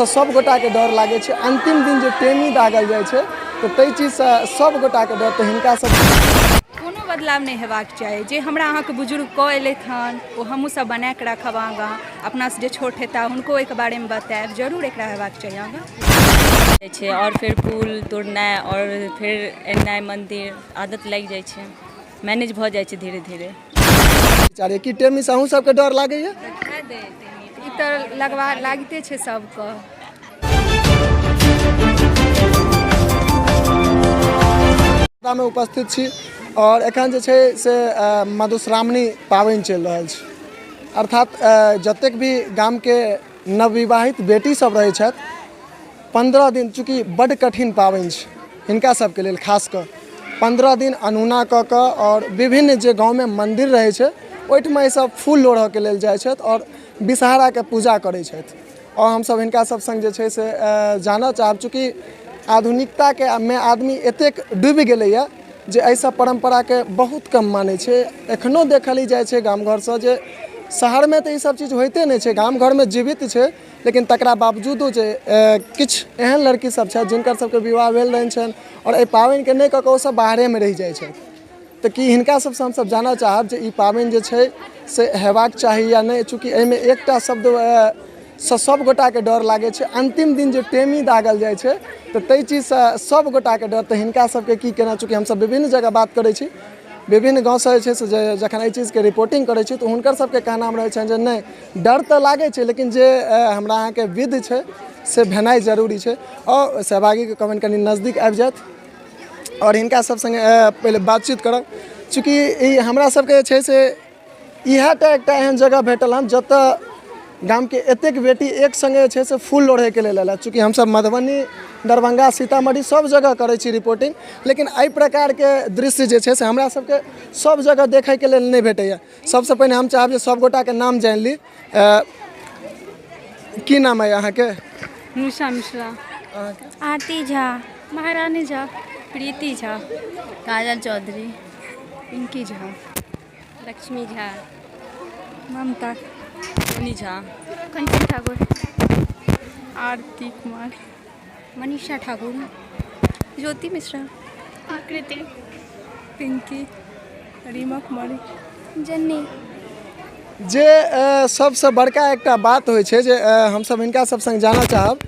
सब गोटा के डर लागे छे। अंतिम दिन जे टेमी दागल जाय छे तो तई चीज से सब गोटा के डर, तो हिनका सब कोनो बदलाव नहीं हेबाक चाही। जे हमरा अहाँके बुजुर्ग कऽ एलथि हन ओ हमहूँ सब बना के रखब आगाँ, अपना से जे छोट हेता हुनको एहिके बारेमे बतायब, जरूर एकरा हेबाक चाही आगाँ छै। और फिर पुल तोड़नाइ और फिर एनाइ मंदिर आदत लागि जाइ छै, मैनेज भऽ जाइ छै धीरे धीरे। विचार कि टेमी से अहूँ सबके डर लागैया? ई तऽ लागिते छै सबके। में उपस्थित छी और एखन जे छै से मधुश्रावणी पाबनि चलि रहल छै, अर्थात जतेक भी गाम के नवविवाहित बेटी सब रहै छथि 15 दिन, चूँकि बड्ड कठिन पाबनि छै हिनका सबके लेल, खास कऽ 15 दिन अनूना कऽ कऽ और विभिन्न जे गाँव में मंदिर रहै छै ओहिठमा ई सब फूल लोढ़ऽ के लेल जाइ छथि और विषहारा के पूजा करै छथि। और हमसब हिनका सब संग जे छै से जानऽ चाहब, चूँकि आधुनिकता के में आदमी एतेक डूबि गेलैया जे एहि सब परंपरा के बहुत कम मानै छै। एखनो देखल जाइ छै गाम घर से जे शहर में तो ई सब चीज होइते नहीं छै, गाम घर में जीवित छै, लेकिन तकरा बावजूदो जे किछु एहन लड़की सब छै जिनकर सबके विवाह भेल रहै छनि और एहि पाबनि के नहीं कऽ कऽ ओ सब बाहरे में रहि जाइ छथि। तो कि हिनका सबसे हमसब जानऽ चाहब जे ई पाबनि जे छै से हेबाक चाही या नहीं, चूँकि एहिमे एकटा शब्द से सब गोटा के डर लागे छे। अंतिम दिन जे टेमी दागल जाय छे तो तई चीज से सब गोटा के डर, तो हिनका सबके की केना, चूँकि हमसब विभिन्न जगह बात करै छी, विभिन्न गाँव से जे छै से जखन एहि चीज के रिपोर्टिंग करै छी तो हुनकर सबके कहना रहै छनि जे नहीं डर तो लागे छे, लेकिन जे हमरा अहाँ के विध छे से भेनाइ जरूरी छे। और सहभागी के कमेंट कनी नजदीक आबि जायत और हिनका सब संगे पहले बातचीत करब, चूँकि ई हमरा सबके छै से इएह टा एकटा एहन जगह भेटल हन जतऽ गाम के एतेक बेटी एक संगे छै से फूल लोढ़े के लेल आयल। चूँकि हमसब मधुबनी, दरभंगा, सीतामढ़ी सब जगह करै छी रिपोर्टिंग, लेकिन एहि प्रकार के दृश्य जे छै से हमरा सबके सब जगह देखे के लेल नहीं भेटैया। सबसे पहिने हम चाहब जे सब गोटा के नाम जान ली। की नाम है अहाँ के? निशा मिश्रा, आरती झा, महारानी झा, प्रीति झा, काजल चौधरी, पिंकी झा, लक्ष्मी झा, ममता, सोनी झा, कंचन ठाकुर, आरती कुमार, मनीषा ठाकुर, ज्योति मिश्रा, आकृति, पिंकी, रीमा कुमारी, जन्नी। जे सबसे बड़का एकटा बात होइ छै जे हमसब हिनका सब संग जानऽ चाहब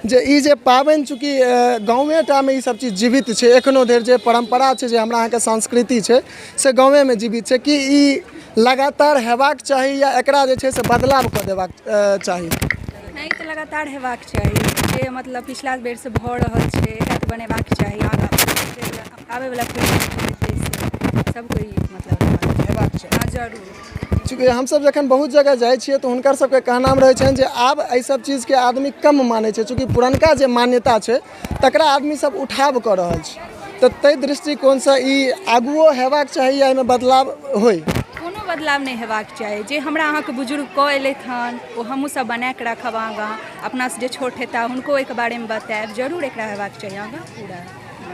जे ई जे पाबनि, चूँकि गाँवे टा में ई सब चीज जीवित छै एखनो धरि, जे परंपरा छै, जे हमरा अहाँके संस्कृति छै से गाँवे में जीवित छै, कि ई लगातार हेबाक चाही या एकरा जे छै से बदलाव कऽ देबाक चाही? नहीं तो लगातार हेबाक चाही, जे मतलब पिछला बेर से भऽ रहल छै एकरा तो बनेबाक चाही। आगाँ आबै वाला पीढ़ी सब कोई मतलब हेबाक चाही। हाँ जरूर। चूँकि हमसब जखन बहुत जगह जाइ छियै तो हुनकर सबके कहना रहै छनि जे आब एहि सब चीज के आदमी कम मानै छै, चूँकि पुरनका जे मान्यता छै तकरा आदमी सब उठाव कऽ रहल छै। तो ताहि दृष्टिकोण से ई आगुओ हेबाक चाही या एहिमे बदलाव होय? कोनो बदलाव नहीं हेबाक चाही। जे हमरा अहाँके बुजुर्ग कऽ एलथि हन ओ हमहूँ सब बना के रखब आगाँ, अपना से जे छोट हेता हुनको एहिके बारेमे बतायब, जरूर एकरा हेबाक चाही आगाँ पूरा।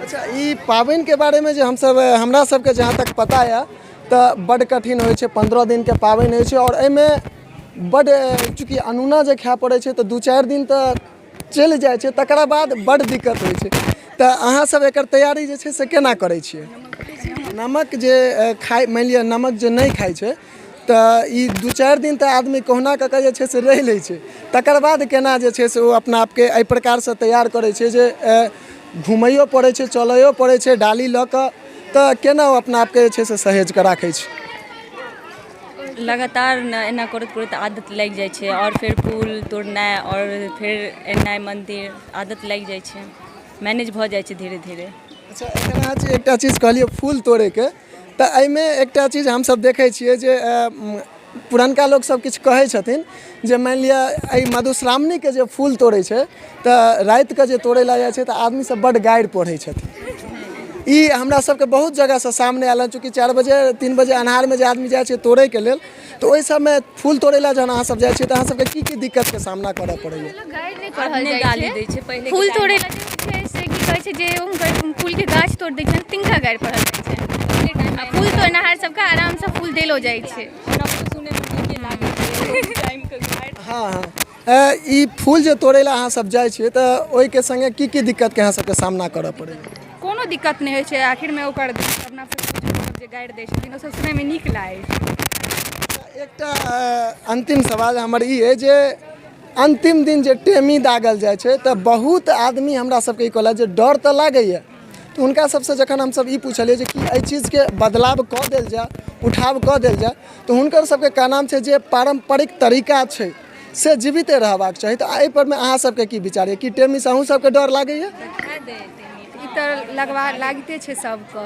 अच्छा, ई पाबनि के बारे में जे हमसब हमरा सबके जहाँ तक पता है तो बड्ड कठिन होइ छै, 15 दिन के पाबनि होइ छै और एहिमे बड्ड, चूँकि अनूना जे खाय पड़ै छै तो 2-4 दिन तो चलि जाइ छै, तकरा बाद बड्ड दिक्कत होइ छै। तो अहाँ सब एकर तैयारी जे छै से केना करै छियै? नमक जे खाइ, मानि लिअ नमक जे नहीं खाइ छै तो ई 2-4 दिन तो आदमी कहुना कऽ के जे छै से रहि लै छै, तकर बाद केना जे छै से ओ अपना आपके एहि प्रकार से तैयार करै छै जे घुमैयो पड़ै छै, चलैयो पड़ै छै डाली लऽ कऽ, तो केना ओ अपना आपके जे छै से सहेज कऽ राखै छै? लगातार एना करत करत आदत लागि जाइ छै और फिर पुल तोड़नाइ और फिर एनाइ मंदिर आदत लागि जाइ छै, मैनेज भऽ जाइ छै धीरे धीरे। अच्छा, एखन अहाँ एकटा चीज कहलिए फूल तोड़े के, तो एहिमे एकटा चीज हमसब देखै छियै जे पुरनका लोग सब किछु कहै छथिन जे मानि लिअ एहि मधुश्रावणी के जे फूल तोड़ै छै तो राति के जे तोड़े ला जाइ छै तो आदमी सब बड्ड गारि पढ़ै छथिन। ई हमरा सबके बहुत जगह से सामने आयल, चूँकि 4 बजे 3 बजे अन्हार में जे आदमी जाइ छै तोड़े के लेल, तो ओहि सब में फूल तोड़े ला जहन अहाँ सब जाइ छियै तो अहाँ सबके की दिक्कत के सामना करऽ पड़ैया? गाइड नहीं पढ़ल जाइ गाली छै, दै छै पहिले फूल तोड़े ला जे छै से की कहै छै जे हुनकर फूल के गाछ तोड़ दै छनि तिनका गाइड पढ़ल जाइ छै, आ फूल तोड़नहार सबके आराम से फूल देलो जाइ छै। सुने में नीके लागे छै टाइम के गाइड। हाँ हाँ, ई फूल जे तोड़ै लए अहाँ सब जाइ छियै तऽ ओहिके संगे की दिक्कतके अहाँ सबके सामना करऽ पड़ैया? कोनो दिक्कत नहि होइ छै, आखिरमे ओकर अपना सब जे गाड़ि दै छथिन ओसब सुनैमे नीक लागै छै। एकटा अंतिम सवाल हमर ई अइ जे अंतिम दिन जे टेमी दागल जाइ छै तऽ बहुत आदमी हमरा सबके ई कहलक जे डर तऽ लागैए, तऽ हुनका सबसँ जखन हमसब ई पूछलिए जे कि एहि चीजके बदलाव कऽ देल जाए, उठाव कऽ देल जाए, तऽ हुनकर सबके कहनाम छै जे पारम्परिक तरीका छै से जीविते रहबाक चाही। तऽ एहि परमे अहाँ सबके की विचार यऽ कि टेमीसँ अहूँ सबके डर लागैए? ई तऽ लागिते छै सबके।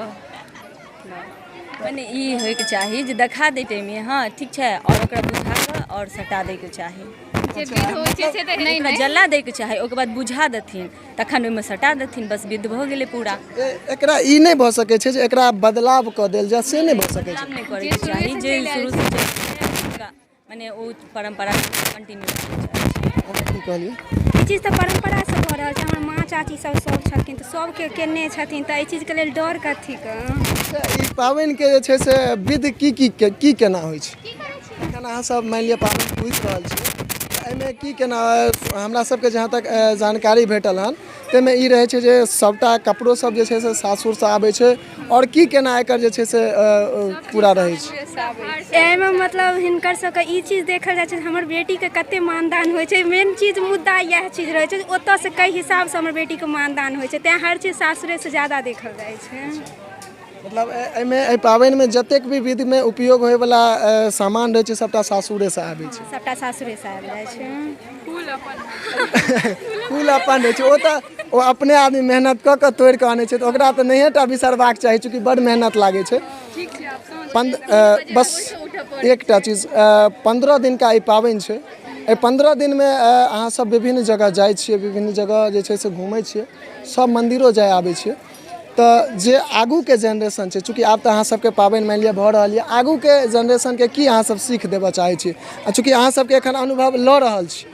मने ई होइके चाही जे देखा दै टाइममे हाँ ठीक छै, और ओकरा बुझा कऽ और सटा दैके चाही। जे विध होइ छै से तऽ नहि नहि जला दैके चाही, ओकर बाद बुझा देथिन, तखन ओहिमे सटा देथिन, बस विध भऽ गेलै पूरा। एकरा ई नहि भऽ सकै छै जे एकरा बदलाव कऽ देल जाए, से नहि भऽ सकै छै? काम नहि करैके चाही जे शुरूसँ चलि मने ओ परम्परा कंटिन्यू की कहलिए? ई चीज तऽ परम्परासँ भऽ रहल छै। हमर माँ चाची सब छथिन तऽ सबके केने छथिन, तऽ एहि चीजके लेल डर कथीके? ई पाबनिके जे छै से विध की केना होइ छै? एखन अहाँ सब मानि लिअ पाबनि पूछि रहल छियै, एहिमे की केना हमरा सबके जहाँ तक जानकारी भेटल हन ताहिमे ई रहै छै जे सबटा कपड़ो सब जे छै से सासुरसँ आबै छै, और की केना एकर जे छै से पूरा रहै छै? एहिमे मतलब हिनकर सबके ई चीज देखल जाइ छै हमर बेटीके कते मानदान होइ छै। मेन चीज मुद्दा इएह चीज रहै छै, ओतऽसँ कई हिसाबसँ हमर बेटीके मानदान होइ छै, तेँ हर चीज सासुरेसँ ज्यादा देखल जाइ छै। मतलब एहिमे एहि पाबनिमे जतेक भी विधिमे उपयोग होयवला सामान रहै छै सबटा सासुरेसँ आबै छै? सबटा सासुरेसँ आबि जाइ छै। फूल अपन रहै छै, ओ अपने आदमी मेहनत कऽ कऽ तोड़ि कऽ आनै छै, तऽ ओकरा तऽ नहिए टा बिसरबाक चाही, चूँकि बड्ड मेहनत लागै छै। बस एकटा चीज 15 दिनका ई पाबनि छै, एहि 15 दिनमे अहाँ सब विभिन्न जगह जाइ छियै, विभिन्न जगह जे छै से घूमै छियै, सब मन्दिरो जाय आबै छियै, तऽ जे आगूके जेनरेशन छै, चूँकि आब तऽ अहाँ सबके पाबनि मानि लिअ भऽ रहल यऽ, आगूके जेनरेशनके की अहाँ सब सीख देबऽ चाहै छी? आ चूँकि अहाँ सबके एखन अनुभव लऽ रहल छी,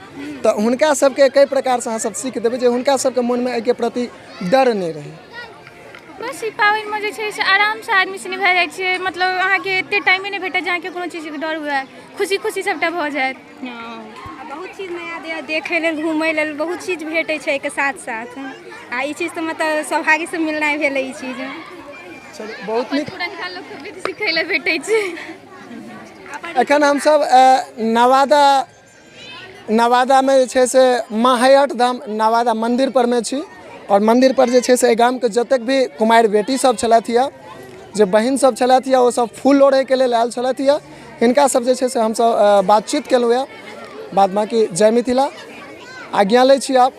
तऽ हुनका सबके कई प्रकारसँ अहाँ सब सीख देबै जे हुनका सबके मोनमे एहिके प्रति डर नहि रहै? बस ई पाबनिमे जे छै से आरामसँ आदमी सनी भए जाइ छै, मतलब अहाँके एतेक टाइमे नहि भेटत जे अहाँके कोनो चीजके डर हुए, खुशी खुशी सबटा भऽ जायत। बहुत चीज नया नया देखै लेल, घूमै लेल बहुत चीज भेटै छै एहिके साथ साथ। आ ई चीज तऽ मतलब सौभाग्यसँ मिलनाइ भेलै ई चीज। चलू बहुत नीक। पुरनका लोकके विध सिखै लए भेटै छै। एखन हमसब नवादामे जे छै से महायट धाम नवादा मन्दिर परमे छी, और मन्दिर पर जे छै से एहि गामके जतेक भी कुमारि बेटी सब छलथि यऽ, जे बहिन सब छलथि यऽ, ओ सब फूल लोढ़ैके लेल आयल छलथि यऽ, हिनका सब जे छै से हमसब बातचीत केलहुँ यऽ। बाद बाकी जय मिथिला, आज्ञा लै छी आप।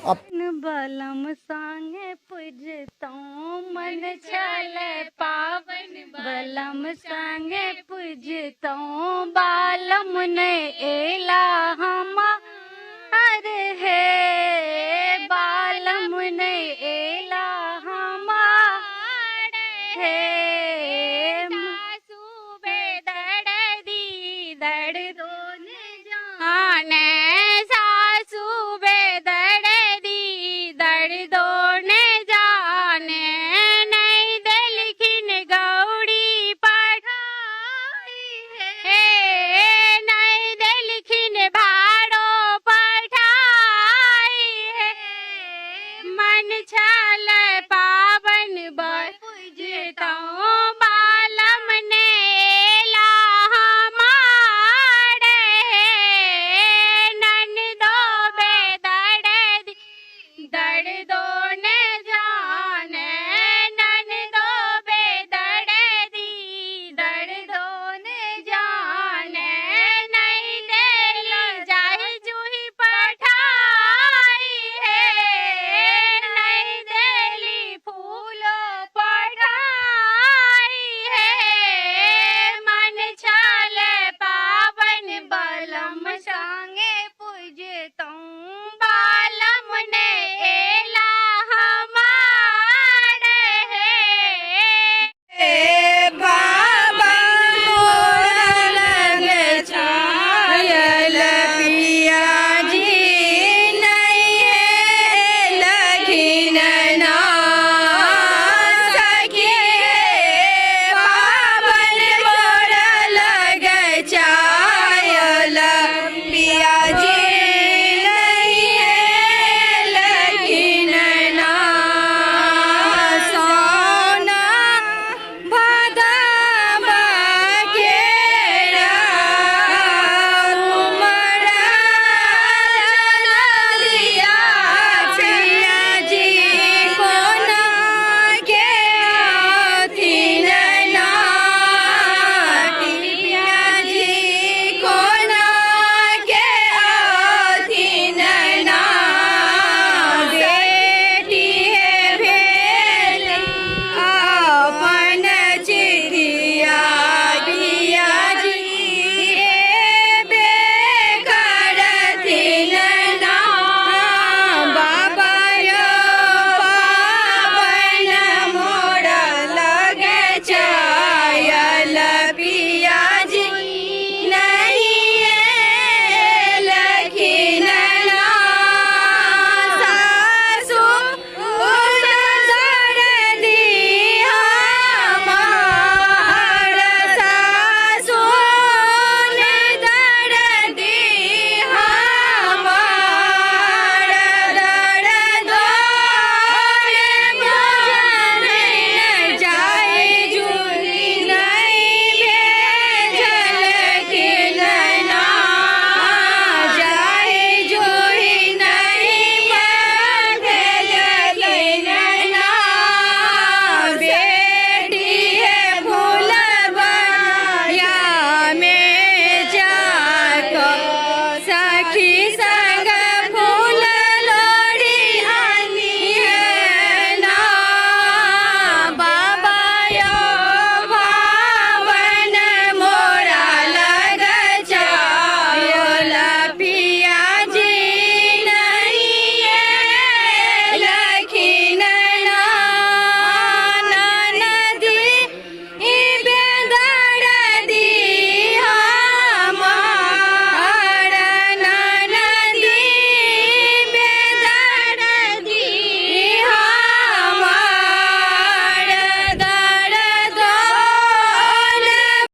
बलम संगे पूजतौं मन छलै पावन, बलम संगे पूजतौं बालम नहि एला हमार हे, बालम नहि एला हमार हे। सासु बेदर्दी दर्दो न जाने, सासु बेदर्दी दर्दो न जाने, नहीं देलखिन गौरी पढ़ाई हे, नहीं देलखिन भाड़ो पढ़ाई हे। मन छल पावन बड़ पूजतौं बालम ने एला हमार हे, ननदो बेदर्दी दर्दो